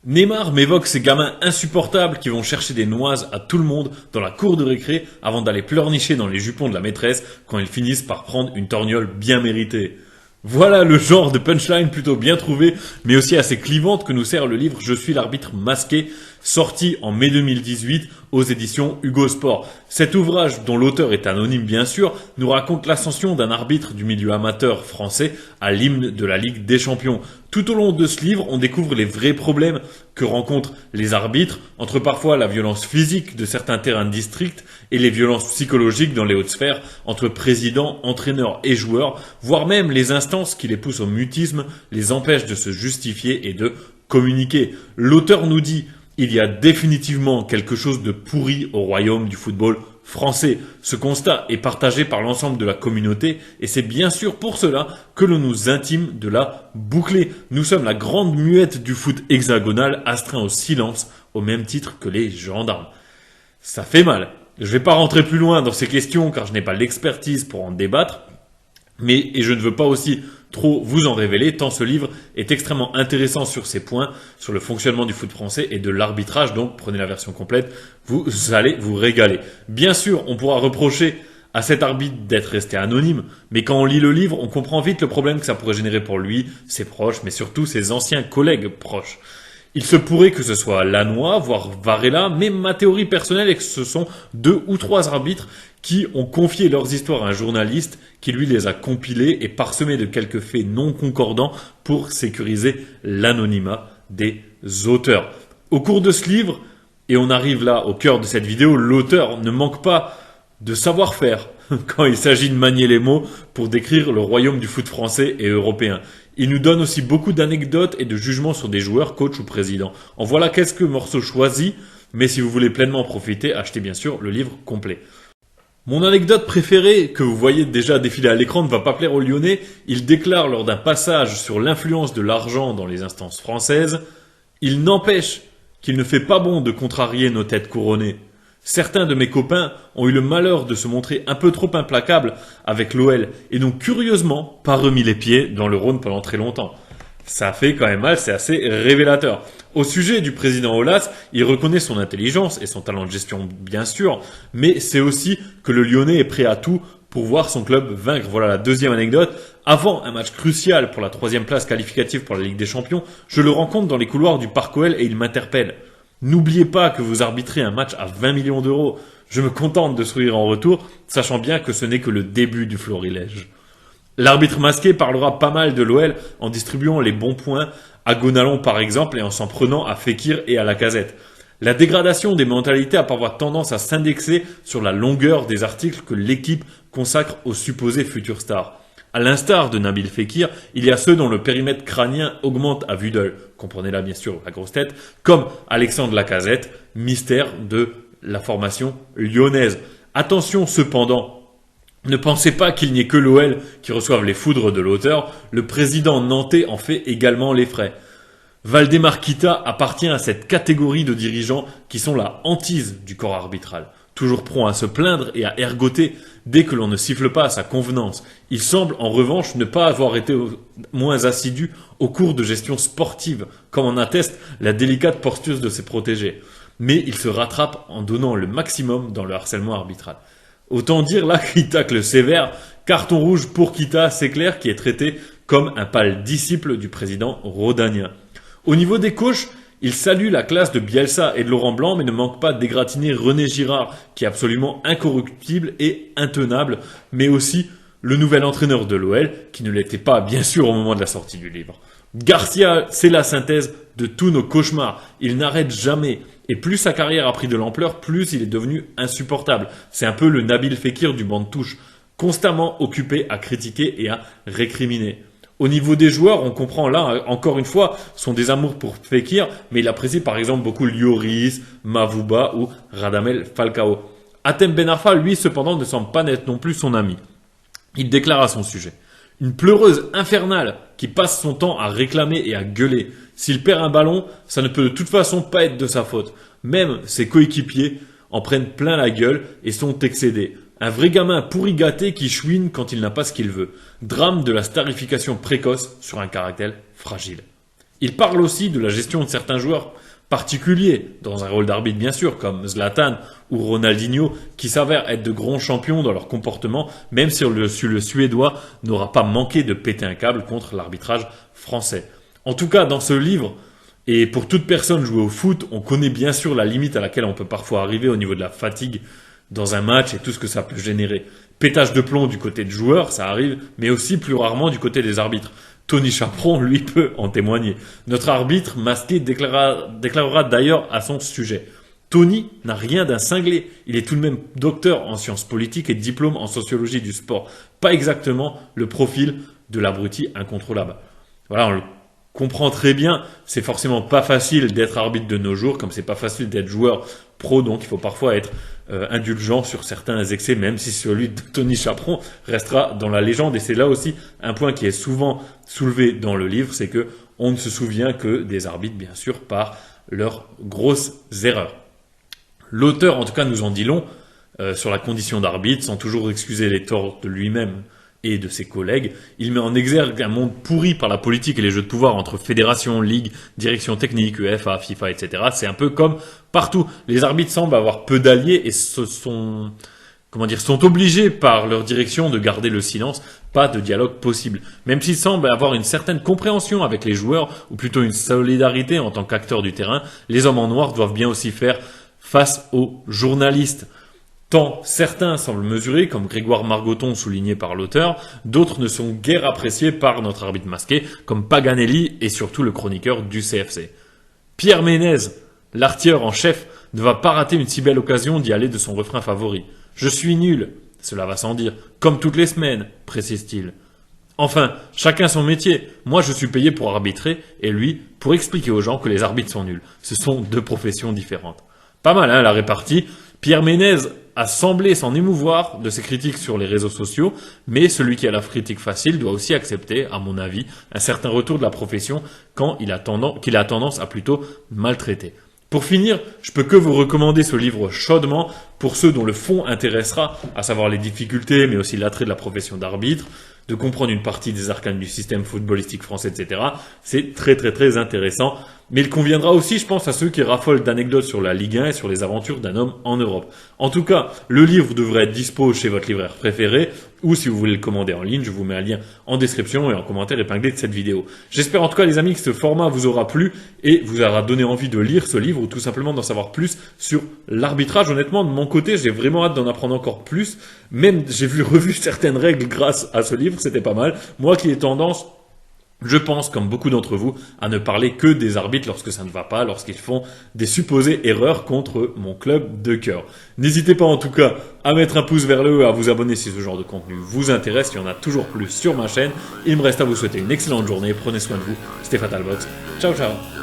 Neymar m'évoque ces gamins insupportables qui vont chercher des noises à tout le monde dans la cour de récré avant d'aller pleurnicher dans les jupons de la maîtresse quand ils finissent par prendre une torgnole bien méritée. Voilà le genre de punchline plutôt bien trouvé, mais aussi assez clivante que nous sert le livre Je suis l'arbitre masqué, sorti en mai 2018 aux éditions Hugo Sport. Cet ouvrage, dont l'auteur est anonyme bien sûr, nous raconte l'ascension d'un arbitre du milieu amateur français à l'hymne de la Ligue des Champions. Tout au long de ce livre, on découvre les vrais problèmes que rencontrent les arbitres, entre parfois la violence physique de certains terrains de district et les violences psychologiques dans les hautes sphères, entre présidents, entraîneurs et joueurs, voire même les instances qui les poussent au mutisme, les empêchent de se justifier et de communiquer. L'auteur nous dit il y a définitivement quelque chose de pourri au royaume du football français. Ce constat est partagé par l'ensemble de la communauté et c'est bien sûr pour cela que l'on nous intime de la boucler. Nous sommes la grande muette du foot hexagonal astreint au silence au même titre que les gendarmes. Ça fait mal. Je ne vais pas rentrer plus loin dans ces questions car je n'ai pas l'expertise pour en débattre. Et je ne veux pas aussi trop vous en révéler, tant ce livre est extrêmement intéressant sur ces points, sur le fonctionnement du foot français et de l'arbitrage, donc prenez la version complète, vous allez vous régaler. Bien sûr, on pourra reprocher à cet arbitre d'être resté anonyme, mais quand on lit le livre, on comprend vite le problème que ça pourrait générer pour lui, ses proches, mais surtout ses anciens collègues proches. Il se pourrait que ce soit Lannoy, voire Varela, mais ma théorie personnelle est que ce sont 2 ou 3 arbitres qui ont confié leurs histoires à un journaliste qui lui les a compilés et parsemés de quelques faits non concordants pour sécuriser l'anonymat des auteurs. Au cours de ce livre, et on arrive là au cœur de cette vidéo, l'auteur ne manque pas de savoir-faire quand il s'agit de manier les mots pour décrire le royaume du foot français et européen. Il nous donne aussi beaucoup d'anecdotes et de jugements sur des joueurs, coachs ou présidents. En voilà quelques morceaux choisis, mais si vous voulez pleinement en profiter, achetez bien sûr le livre complet. Mon anecdote préférée, que vous voyez déjà défiler à l'écran, ne va pas plaire aux Lyonnais. Il déclare lors d'un passage sur l'influence de l'argent dans les instances françaises « Il n'empêche qu'il ne fait pas bon de contrarier nos têtes couronnées. Certains de mes copains ont eu le malheur de se montrer un peu trop implacables avec l'OL et n'ont curieusement pas remis les pieds dans le Rhône pendant très longtemps. » Ça fait quand même mal, c'est assez révélateur. Au sujet du président Aulas, il reconnaît son intelligence et son talent de gestion bien sûr, mais c'est aussi que le Lyonnais est prêt à tout pour voir son club vaincre. Voilà la deuxième anecdote. Avant un match crucial pour la 3e place qualificative pour la Ligue des Champions, je le rencontre dans les couloirs du Parc OL et il m'interpelle. N'oubliez pas que vous arbitrez un match à 20 millions d'euros. Je me contente de sourire en retour, sachant bien que ce n'est que le début du florilège. L'arbitre masqué parlera pas mal de l'OL en distribuant les bons points à Gonalon par exemple et en s'en prenant à Fekir et à Lacazette. La dégradation des mentalités a parfois tendance à s'indexer sur la longueur des articles que l'équipe consacre aux supposés futurs stars. À l'instar de Nabil Fekir, il y a ceux dont le périmètre crânien augmente à vue d'œil, comprenez là bien sûr la grosse tête, comme Alexandre Lacazette, mystère de la formation lyonnaise. Attention cependant, ne pensez pas qu'il n'y ait que l'OL qui reçoive les foudres de l'auteur, le président nantais en fait également les frais. Valdemar Kita appartient à cette catégorie de dirigeants qui sont la hantise du corps arbitral. Toujours prompt à se plaindre et à ergoter dès que l'on ne siffle pas à sa convenance. Il semble en revanche ne pas avoir été moins assidu aux cours de gestion sportive, comme en atteste la délicate posture de ses protégés. Mais il se rattrape en donnant le maximum dans le harcèlement arbitral. Autant dire là qu'il tacle sévère, carton rouge pour Kita, c'est clair, qui est traité comme un pâle disciple du président rhodanien. Au niveau des coachs, il salue la classe de Bielsa et de Laurent Blanc, mais ne manque pas d'égratigner René Girard, qui est absolument incorruptible et intenable, mais aussi le nouvel entraîneur de l'OL, qui ne l'était pas bien sûr au moment de la sortie du livre. Garcia, c'est la synthèse de tous nos cauchemars. Il n'arrête jamais. Et plus sa carrière a pris de l'ampleur, plus il est devenu insupportable. C'est un peu le Nabil Fekir du banc de touche, constamment occupé à critiquer et à récriminer. Au niveau des joueurs, on comprend là, encore une fois, son désamour pour Fekir, mais il apprécie par exemple beaucoup Lloris, Mavouba ou Radamel Falcao. Hatem Ben Arfa, lui, cependant, ne semble pas être non plus son ami. Il déclare à son sujet « Une pleureuse infernale qui passe son temps à réclamer et à gueuler. S'il perd un ballon, ça ne peut de toute façon pas être de sa faute. Même ses coéquipiers en prennent plein la gueule et sont excédés. Un vrai gamin pourri gâté qui chouine quand il n'a pas ce qu'il veut. Drame de la starification précoce sur un caractère fragile. » Il parle aussi de la gestion de certains joueurs particuliers, dans un rôle d'arbitre bien sûr, comme Zlatan ou Ronaldinho, qui s'avèrent être de grands champions dans leur comportement, même si le Suédois n'aura pas manqué de péter un câble contre l'arbitrage français. En tout cas, dans ce livre, et pour toute personne jouée au foot, on connaît bien sûr la limite à laquelle on peut parfois arriver au niveau de la fatigue dans un match et tout ce que ça peut générer. Pétage de plomb du côté de joueurs, ça arrive, mais aussi plus rarement du côté des arbitres. Tony Chaperon, lui, peut en témoigner. Notre arbitre masqué déclarera d'ailleurs à son sujet. Tony n'a rien d'un cinglé. Il est tout de même docteur en sciences politiques et diplôme en sociologie du sport. Pas exactement le profil de l'abruti incontrôlable. Voilà, on le comprend très bien. C'est forcément pas facile d'être arbitre de nos jours, comme c'est pas facile d'être joueur pro, donc il faut parfois être indulgent sur certains excès, même si celui de Tony Chaperon restera dans la légende. Et c'est là aussi un point qui est souvent soulevé dans le livre, c'est que on ne se souvient que des arbitres, bien sûr, par leurs grosses erreurs. L'auteur, en tout cas, nous en dit long sur la condition d'arbitre, sans toujours excuser les torts de lui-même et de ses collègues. Il met en exergue un monde pourri par la politique et les jeux de pouvoir entre fédérations, ligues, directions techniques, UEFA, FIFA, etc. C'est un peu comme partout. Les arbitres semblent avoir peu d'alliés et sont obligés par leur direction de garder le silence, pas de dialogue possible. Même s'ils semblent avoir une certaine compréhension avec les joueurs, ou plutôt une solidarité en tant qu'acteurs du terrain, les hommes en noir doivent bien aussi faire face aux journalistes. Tant certains semblent mesurés, comme Grégoire Margoton souligné par l'auteur, d'autres ne sont guère appréciés par notre arbitre masqué, comme Paganelli et surtout le chroniqueur du CFC. Pierre Ménez, l'artilleur en chef, ne va pas rater une si belle occasion d'y aller de son refrain favori. « Je suis nul », cela va sans dire, « comme toutes les semaines », précise-t-il. Enfin, chacun son métier. Moi, je suis payé pour arbitrer, et lui, pour expliquer aux gens que les arbitres sont nuls. Ce sont deux professions différentes. Pas mal, hein, la répartie. Pierre Ménez a semblé s'en émouvoir de ses critiques sur les réseaux sociaux, mais celui qui a la critique facile doit aussi accepter, à mon avis, un certain retour de la profession qu'il a tendance à plutôt maltraiter. Pour finir, je peux que vous recommander ce livre chaudement pour ceux dont le fond intéressera, à savoir les difficultés, mais aussi l'attrait de la profession d'arbitre, de comprendre une partie des arcanes du système footballistique français, etc. C'est très très très intéressant. Mais il conviendra aussi, je pense, à ceux qui raffolent d'anecdotes sur la Ligue 1 et sur les aventures d'un homme en Europe. En tout cas, le livre devrait être dispo chez votre libraire préféré, ou si vous voulez le commander en ligne, je vous mets un lien en description et en commentaire épinglé de cette vidéo. J'espère en tout cas les amis que ce format vous aura plu et vous aura donné envie de lire ce livre ou tout simplement d'en savoir plus sur l'arbitrage. Honnêtement, de mon côté, j'ai vraiment hâte d'en apprendre encore plus. Même j'ai revu certaines règles grâce à ce livre, c'était pas mal. Moi qui ai tendance, je pense, comme beaucoup d'entre vous, à ne parler que des arbitres lorsque ça ne va pas, lorsqu'ils font des supposées erreurs contre mon club de cœur. N'hésitez pas en tout cas à mettre un pouce vers le haut et à vous abonner si ce genre de contenu vous intéresse. Il y en a toujours plus sur ma chaîne. Il me reste à vous souhaiter une excellente journée. Prenez soin de vous. C'était Fatalbox. Ciao, ciao.